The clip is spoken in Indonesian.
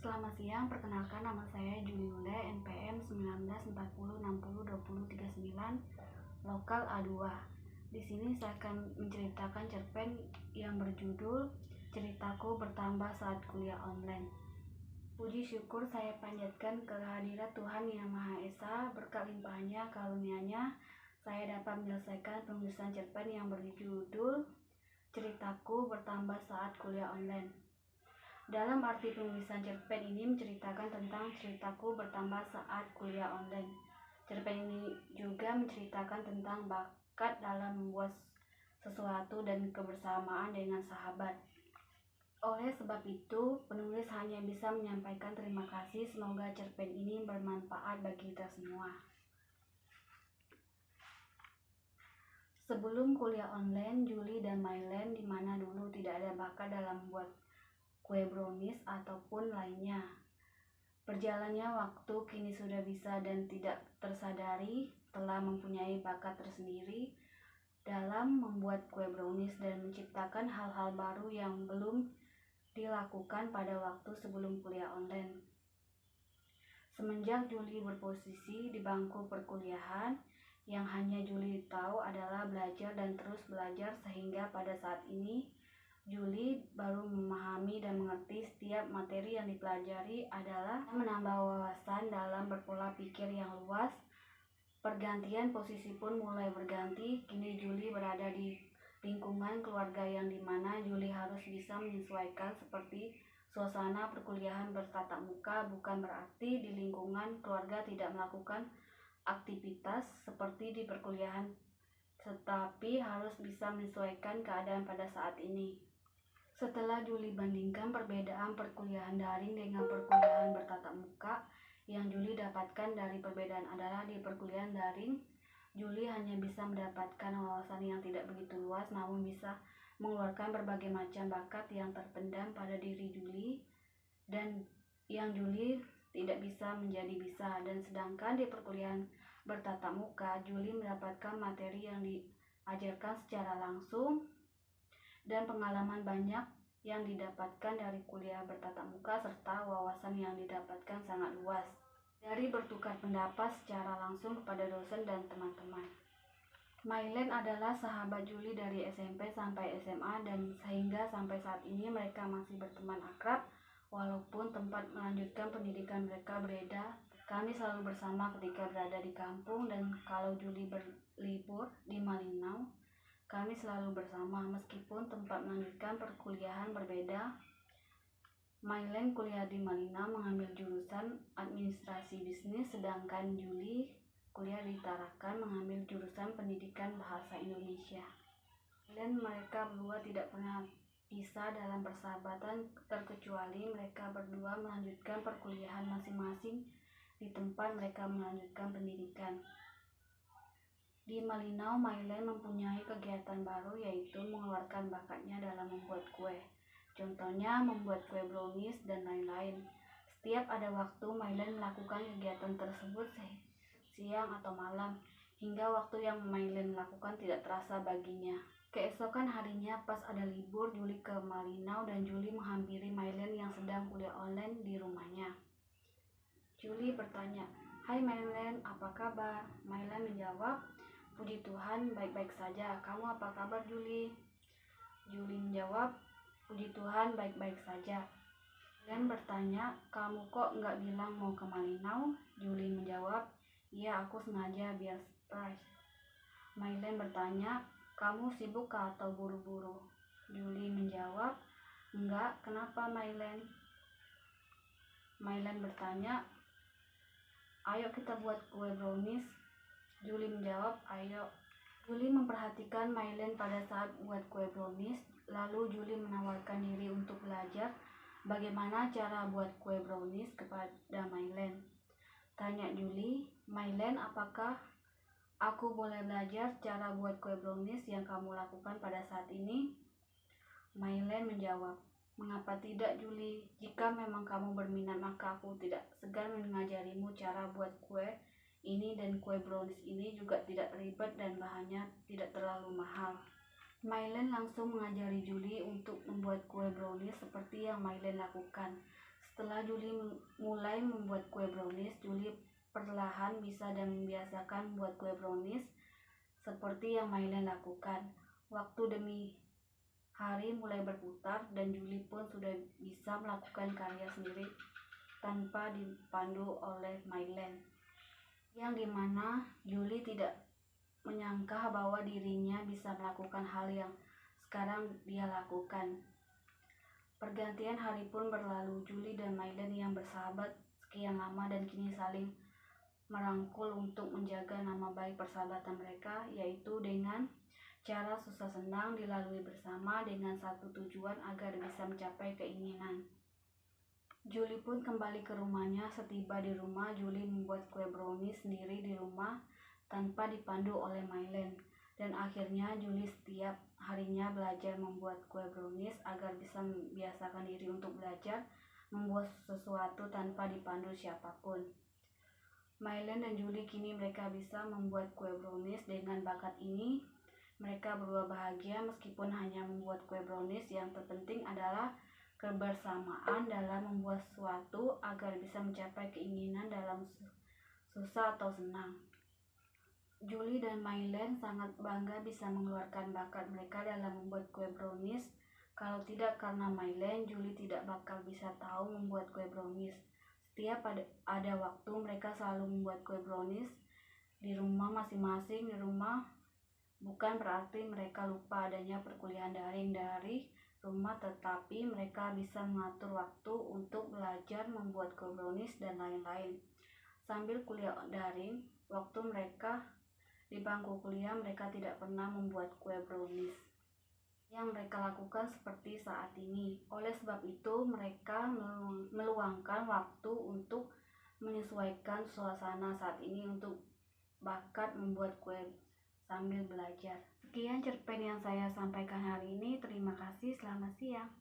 Selamat siang, perkenalkan nama saya Juli Yule, NPM 1940602039, lokal A2. Di sini saya akan menceritakan cerpen yang berjudul Ceritaku Bertambah Saat Kuliah Online. Puji syukur saya panjatkan kehadirat Tuhan Yang Maha Esa, berkat limpahnya karunia-Nya saya dapat menyelesaikan penulisan cerpen yang berjudul Ceritaku Bertambah Saat Kuliah Online. Dalam arti penulisan cerpen ini menceritakan tentang ceritaku bertambah saat kuliah online. Cerpen ini juga menceritakan tentang bakat dalam membuat sesuatu dan kebersamaan dengan sahabat. Oleh sebab itu, penulis hanya bisa menyampaikan terima kasih. Semoga cerpen ini bermanfaat bagi kita semua. Sebelum kuliah online, Juli dan Mylen, di mana dulu tidak ada bakat dalam membuat kue brownies ataupun lainnya. Berjalannya waktu, kini sudah bisa dan tidak tersadari telah mempunyai bakat tersendiri dalam membuat kue brownies dan menciptakan hal-hal baru yang belum dilakukan pada waktu sebelum kuliah online. Semenjak Juli berposisi di bangku perkuliahan, yang hanya Juli tahu adalah belajar dan terus belajar, sehingga pada saat ini Juli baru memahami dan mengerti setiap materi yang dipelajari adalah menambah wawasan dalam berpola pikir yang luas. Pergantian posisi pun mulai berganti. Kini Juli berada di lingkungan keluarga yang dimana Juli harus bisa menyesuaikan seperti suasana perkuliahan bertatap muka. Bukan berarti di lingkungan keluarga tidak melakukan aktivitas seperti di perkuliahan, tetapi harus bisa menyesuaikan keadaan pada saat ini. Setelah Juli bandingkan perbedaan perkuliahan daring dengan perkuliahan bertatap muka, yang Juli dapatkan dari perbedaan adalah di perkuliahan daring, Juli hanya bisa mendapatkan wawasan yang tidak begitu luas, namun bisa mengeluarkan berbagai macam bakat yang terpendam pada diri Juli dan yang Juli tidak bisa menjadi bisa. Dan sedangkan di perkuliahan bertatap muka, Juli mendapatkan materi yang diajarkan secara langsung dan pengalaman banyak yang didapatkan dari kuliah bertatap muka, serta wawasan yang didapatkan sangat luas dari bertukar pendapat secara langsung kepada dosen dan teman-teman. Mylen adalah sahabat Juli dari SMP sampai SMA, dan sehingga sampai saat ini mereka masih berteman akrab walaupun tempat melanjutkan pendidikan mereka berbeda. Kami selalu bersama ketika berada di kampung, dan kalau Juli berlibur di Malinau, kami selalu bersama meskipun tempat melanjutkan perkuliahan berbeda. Mylen kuliah di Malinau mengambil jurusan administrasi bisnis, sedangkan Juli kuliah di Tarakan mengambil jurusan pendidikan bahasa Indonesia. Dan mereka berdua tidak pernah pisah dalam persahabatan, terkecuali mereka berdua melanjutkan perkuliahan masing-masing di tempat mereka melanjutkan pendidikan. Di Malinau, Mylen mempunyai kegiatan baru, yaitu mengeluarkan bakatnya dalam membuat kue. Contohnya membuat kue brownies dan lain-lain. Setiap ada waktu, Mylen melakukan kegiatan tersebut siang atau malam, hingga waktu yang Mylen lakukan tidak terasa baginya. Keesokan harinya pas ada libur, Juli ke Malinau dan Juli menghampiri Mylen yang sedang kuliah online di rumahnya. Juli bertanya, "Hai Mylen, apa kabar?" Mylen menjawab, "Puji Tuhan, baik-baik saja. Kamu apa kabar, Juli?" Juli menjawab, "Puji Tuhan, baik-baik saja." Mylen bertanya, "Kamu kok nggak bilang mau ke Malinau?" Juli menjawab, "Iya, aku sengaja biar surprise." Mylen bertanya, "Kamu sibuk atau buru-buru?" Juli menjawab, "Enggak, kenapa Mylen?" Mylen bertanya, "Ayo kita buat kue brownies." Juli menjawab, "Ayo." Juli memperhatikan Mylen pada saat buat kue brownies, lalu Juli menawarkan diri untuk belajar bagaimana cara buat kue brownies kepada Mylen. Tanya Juli, "Mylen, apakah aku boleh belajar cara buat kue brownies yang kamu lakukan pada saat ini?" Mylen menjawab, "Mengapa tidak, Juli? Jika memang kamu berminat, maka aku tidak segan mengajarimu cara buat kue ini, dan kue brownies ini juga tidak ribet dan bahannya tidak terlalu mahal." Mylen langsung mengajari Juli untuk membuat kue brownies seperti yang Mylen lakukan. Setelah Julie mulai membuat kue brownies, Julie perlahan bisa dan membiasakan membuat kue brownies seperti yang Mailen lakukan. Waktu demi hari mulai berputar dan Julie pun sudah bisa melakukan karya sendiri tanpa dipandu oleh Mailen. Yang dimana Julie tidak menyangka bahwa dirinya bisa melakukan hal yang sekarang dia lakukan. Pergantian hari pun berlalu. Julie dan Mailen yang bersahabat sekian lama dan kini saling merangkul untuk menjaga nama baik persahabatan mereka, yaitu dengan cara susah senang dilalui bersama dengan satu tujuan agar bisa mencapai keinginan. Julie pun kembali ke rumahnya. Setiba di rumah, Julie membuat kue brownies sendiri di rumah tanpa dipandu oleh Mailen. Dan akhirnya Julie setiap harinya belajar membuat kue brownies agar bisa membiasakan diri untuk belajar membuat sesuatu tanpa dipandu siapapun. Mailen dan Julie kini mereka bisa membuat kue brownies. Dengan bakat ini, mereka berdua bahagia meskipun hanya membuat kue brownies. Yang terpenting adalah kebersamaan dalam membuat sesuatu agar bisa mencapai keinginan dalam susah atau senang. Julie dan Mailen sangat bangga bisa mengeluarkan bakat mereka dalam membuat kue brownies. Kalau tidak karena Mailen, Julie tidak bakal bisa tahu membuat kue brownies. Setiap ada waktu mereka selalu membuat kue brownies di rumah masing-masing. Di rumah bukan berarti mereka lupa adanya perkuliahan daring dari rumah, tetapi mereka bisa mengatur waktu untuk belajar membuat kue brownies dan lain-lain. Sambil kuliah daring, waktu mereka di bangku kuliah mereka tidak pernah membuat kue brownies yang mereka lakukan seperti saat ini. Oleh sebab itu, mereka meluangkan waktu untuk menyesuaikan suasana saat ini untuk bakat membuat kue sambil belajar. Sekian cerpen yang saya sampaikan hari ini. Terima kasih. Selamat siang.